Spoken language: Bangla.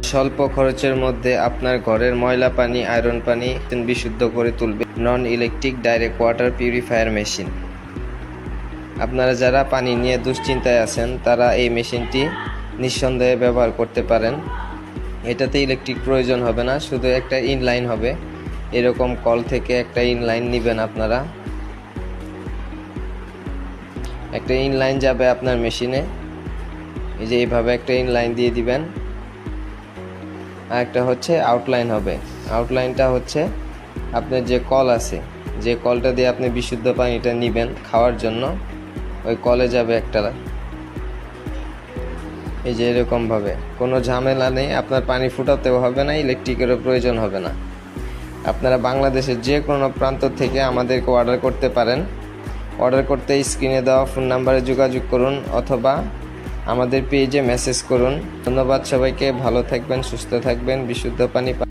স্বল্প খরচের মধ্যে আপনার ঘরের ময়লা পানি, আয়রন পানি বিশুদ্ধ করে তুলবে non electric direct water purifier machine. আপনারা যারা পানি নিয়ে দুশ্চিন্তায় আছেন তারা এই মেশিনটি নিঃসন্দেহে ব্যবহার করতে পারেন। এটাতে ইলেকট্রিক প্রয়োজন হবে না, শুধু একটা ইনলাইন হবে। এরকম কল থেকে একটা ইনলাইন নেবেন আপনারা, একটা ইনলাইন যাবে আপনার মেশিনে। এই যে এইভাবে একটা ইনলাইন দিয়ে দিবেন। আর একটা হচ্ছে আউটলাইন হবে। আউটলাইনটা হচ্ছে আপনার যে কল আছে, যে কলটা দিয়ে আপনি বিশুদ্ধ পানিটা নেবেন খাওয়ার জন্য, ওই কলে যাবে একটা। এই যে এরকমভাবে কোনো ঝামেলা নেই, আপনার পানি ফুটাতেও হবে না, ইলেকট্রিকেরও প্রয়োজন হবে না। আপনারা বাংলাদেশের যে কোনো প্রান্ত থেকে আমাদেরকে অর্ডার করতে পারেন। অর্ডার করতে স্ক্রিনে দেওয়া ফোন নাম্বারে যোগাযোগ করুন অথবা আমাদের পেজে মেসেজ করুন। ধন্যবাদ সবাইকে, ভালো থাকবেন, সুস্থ থাকবেন, বিশুদ্ধ পানি